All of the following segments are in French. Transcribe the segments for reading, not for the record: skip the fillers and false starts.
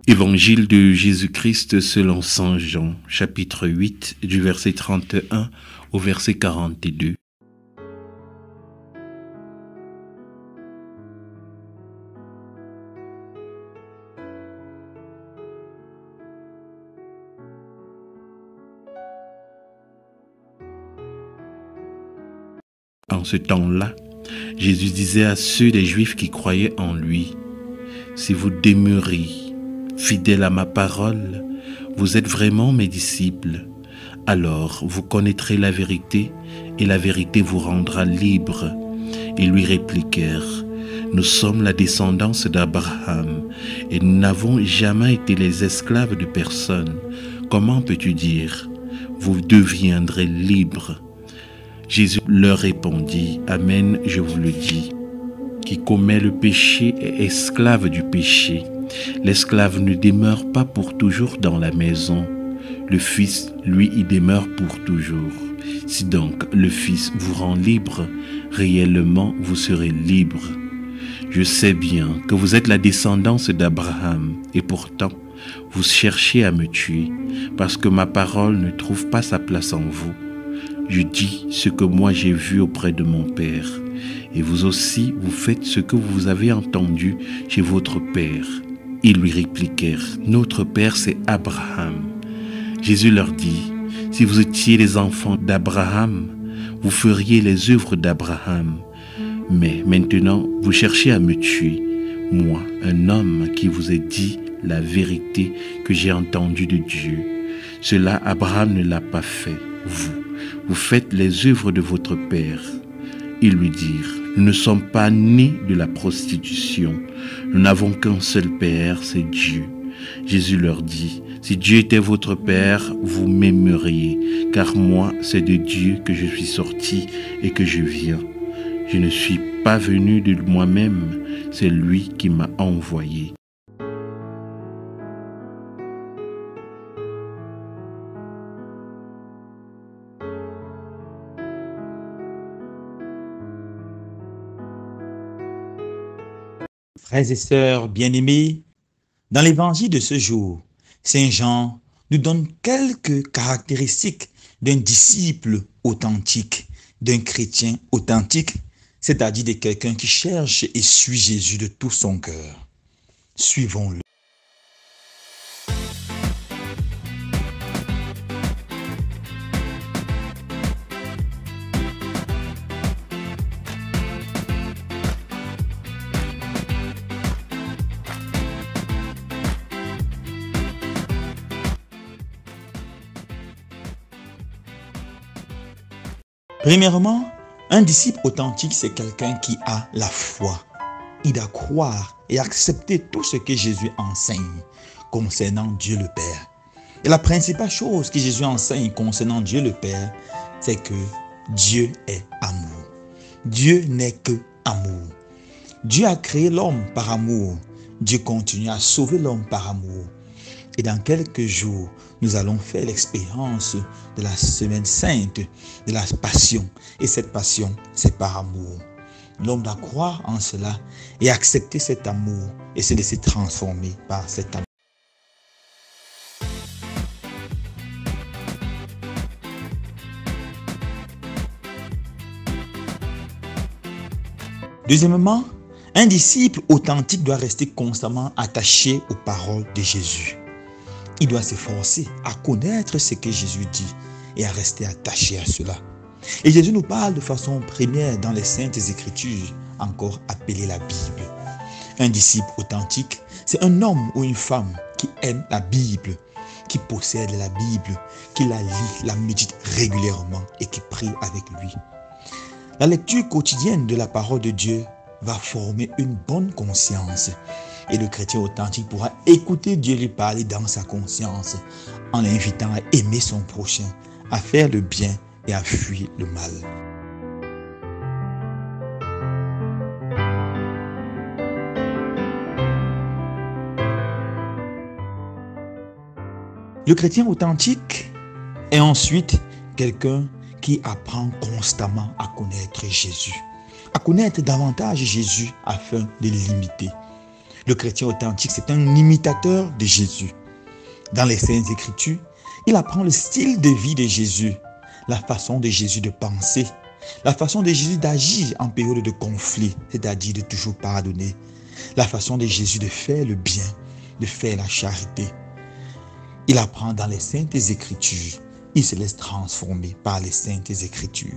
Évangile de Jésus-Christ selon saint Jean, chapitre 8, du verset 31 au verset 42. En ce temps-là, Jésus disait à ceux des Juifs qui croyaient en lui, « Si vous demeurez fidèles à ma parole, vous êtes vraiment mes disciples. Alors vous connaîtrez la vérité et la vérité vous rendra libre. » Ils lui répliquèrent, « Nous sommes la descendance d'Abraham et nous n'avons jamais été les esclaves de personne. Comment peux-tu dire, vous deviendrez libres ?» Jésus leur répondit, « Amen, je vous le dis, qui commet le péché est esclave du péché. L'esclave ne demeure pas pour toujours dans la maison. Le Fils, lui, y demeure pour toujours. Si donc le Fils vous rend libre, réellement vous serez libre. Je sais bien que vous êtes la descendance d'Abraham, et pourtant vous cherchez à me tuer, parce que ma parole ne trouve pas sa place en vous. Je dis ce que moi j'ai vu auprès de mon Père, et vous aussi vous faites ce que vous avez entendu chez votre Père. » Ils lui répliquèrent, « Notre Père c'est Abraham. » Jésus leur dit, « Si vous étiez les enfants d'Abraham, vous feriez les œuvres d'Abraham. Mais maintenant vous cherchez à me tuer, moi, un homme qui vous ai dit la vérité que j'ai entendue de Dieu. Cela Abraham ne l'a pas fait, vous faites les œuvres de votre père. » Ils lui dirent, « Nous ne sommes pas nés de la prostitution. Nous n'avons qu'un seul père, c'est Dieu. » Jésus leur dit, « Si Dieu était votre père, vous m'aimeriez, car moi, c'est de Dieu que je suis sorti et que je viens. Je ne suis pas venu de moi-même, c'est lui qui m'a envoyé. » Frères et sœurs bien-aimés, dans l'évangile de ce jour, Saint Jean nous donne quelques caractéristiques d'un disciple authentique, d'un chrétien authentique, c'est-à-dire de quelqu'un qui cherche et suit Jésus de tout son cœur. Suivons-le. Premièrement, un disciple authentique, c'est quelqu'un qui a la foi. Il doit croire et accepter tout ce que Jésus enseigne concernant Dieu le Père. Et la principale chose que Jésus enseigne concernant Dieu le Père, c'est que Dieu est amour. Dieu n'est que amour. Dieu a créé l'homme par amour. Dieu continue à sauver l'homme par amour. Et dans quelques jours, nous allons faire l'expérience de la semaine sainte, de la passion. Et cette passion, c'est par amour. L'homme doit croire en cela et accepter cet amour et se laisser transformer par cet amour. Deuxièmement, un disciple authentique doit rester constamment attaché aux paroles de Jésus. Il doit s'efforcer à connaître ce que Jésus dit et à rester attaché à cela. Et Jésus nous parle de façon première dans les Saintes Écritures, encore appelée la Bible. Un disciple authentique, c'est un homme ou une femme qui aime la Bible, qui possède la Bible, qui la lit, la médite régulièrement et qui prie avec lui. La lecture quotidienne de la parole de Dieu va former une bonne conscience. Et le chrétien authentique pourra écouter Dieu lui parler dans sa conscience en l'invitant à aimer son prochain, à faire le bien et à fuir le mal. Le chrétien authentique est ensuite quelqu'un qui apprend constamment à connaître Jésus, à connaître davantage Jésus afin de l'imiter. Le chrétien authentique, c'est un imitateur de Jésus. Dans les Saintes Écritures, il apprend le style de vie de Jésus, la façon de Jésus de penser, la façon de Jésus d'agir en période de conflit, c'est-à-dire de toujours pardonner, la façon de Jésus de faire le bien, de faire la charité. Il apprend dans les Saintes Écritures. Il se laisse transformer par les Saintes Écritures.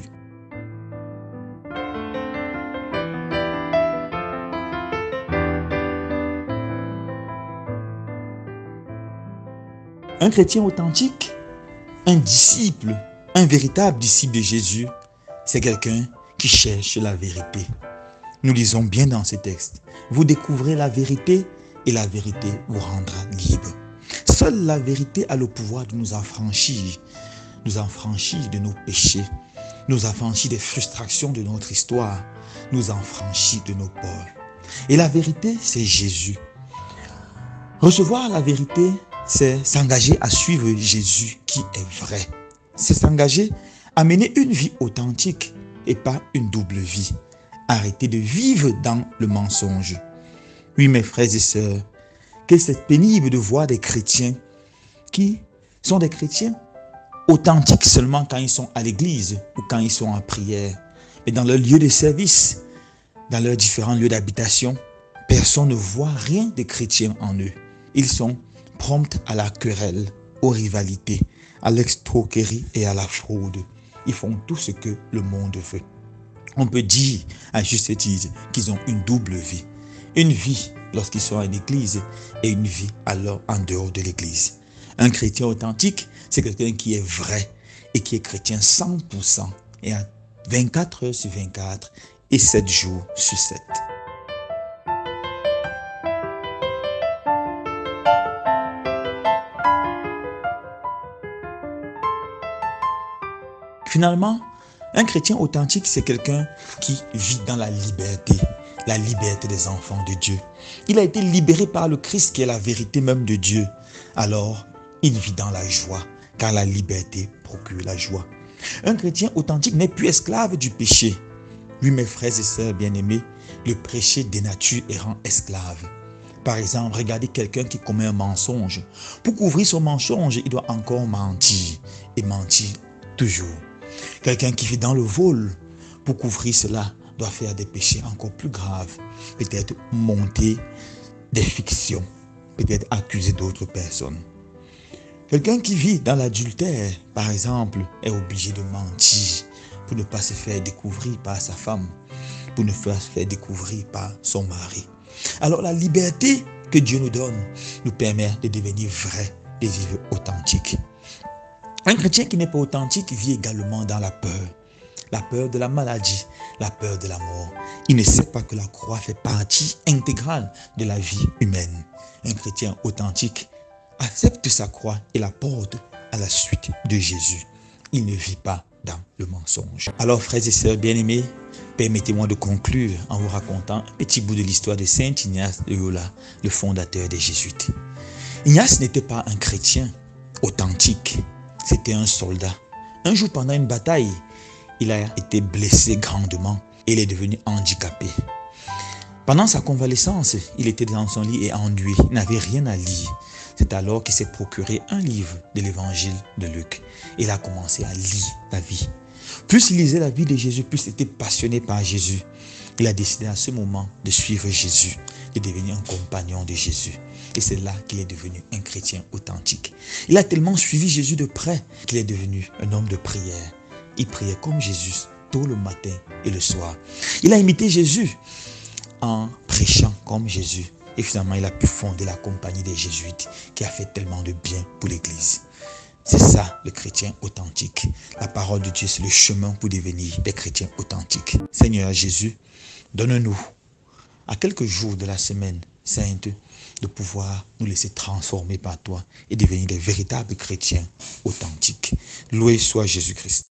Un chrétien authentique, un disciple, un véritable disciple de Jésus, c'est quelqu'un qui cherche la vérité. Nous lisons bien dans ce texte. Vous découvrez la vérité et la vérité vous rendra libre. Seule la vérité a le pouvoir de nous affranchir de nos péchés, nous affranchir des frustrations de notre histoire, nous affranchir de nos peurs. Et la vérité, c'est Jésus. Recevoir la vérité, c'est s'engager à suivre Jésus qui est vrai. C'est s'engager à mener une vie authentique et pas une double vie. Arrêter de vivre dans le mensonge. Oui, mes frères et sœurs, que c'est pénible de voir des chrétiens qui sont des chrétiens authentiques seulement quand ils sont à l'église ou quand ils sont en prière. Mais dans leur lieu de service, dans leurs différents lieux d'habitation, personne ne voit rien de chrétien en eux. Ils sont prompts à la querelle, aux rivalités, à l'escroquerie et à la fraude. Ils font tout ce que le monde veut. On peut dire à juste titre qu'ils ont une double vie. Une vie lorsqu'ils sont à l'église et une vie alors en dehors de l'église. Un chrétien authentique, c'est quelqu'un qui est vrai et qui est chrétien 100% et à 24 heures sur 24 et 7 jours sur 7. Finalement, un chrétien authentique, c'est quelqu'un qui vit dans la liberté des enfants de Dieu. Il a été libéré par le Christ qui est la vérité même de Dieu. Alors, il vit dans la joie, car la liberté procure la joie. Un chrétien authentique n'est plus esclave du péché. Oui, mes frères et sœurs bien-aimés, le péché dénature et rend esclave. Par exemple, regardez quelqu'un qui commet un mensonge. Pour couvrir son mensonge, il doit encore mentir et mentir toujours. Quelqu'un qui vit dans le vol, pour couvrir cela, doit faire des péchés encore plus graves. Peut-être monter des fictions, peut-être accuser d'autres personnes. Quelqu'un qui vit dans l'adultère, par exemple, est obligé de mentir pour ne pas se faire découvrir par sa femme, pour ne pas se faire découvrir par son mari. Alors la liberté que Dieu nous donne nous permet de devenir vrai, de vivre authentique. Un chrétien qui n'est pas authentique vit également dans la peur de la maladie, la peur de la mort. Il ne sait pas que la croix fait partie intégrale de la vie humaine. Un chrétien authentique accepte sa croix et la porte à la suite de Jésus. Il ne vit pas dans le mensonge. Alors, frères et sœurs bien-aimés, permettez-moi de conclure en vous racontant un petit bout de l'histoire de Saint Ignace de Loyola, le fondateur des Jésuites. Ignace n'était pas un chrétien authentique. C'était un soldat. Un jour, pendant une bataille, il a été blessé grandement et il est devenu handicapé. Pendant sa convalescence, il était dans son lit et ennuyé. Il n'avait rien à lire. C'est alors qu'il s'est procuré un livre de l'évangile de Luc. Il a commencé à lire la vie. Plus il lisait la vie de Jésus, plus il était passionné par Jésus. Il a décidé à ce moment de suivre Jésus, de devenir un compagnon de Jésus. Et c'est là qu'il est devenu un chrétien authentique. Il a tellement suivi Jésus de près qu'il est devenu un homme de prière. Il priait comme Jésus tôt le matin et le soir. Il a imité Jésus en prêchant comme Jésus. Et finalement, il a pu fonder la compagnie des Jésuites qui a fait tellement de bien pour l'Église. C'est ça, le chrétien authentique. La parole de Dieu, c'est le chemin pour devenir des chrétiens authentiques. Seigneur Jésus, donne-nous, à quelques jours de la semaine sainte, de pouvoir nous laisser transformer par toi et devenir des véritables chrétiens authentiques. Loué soit Jésus-Christ.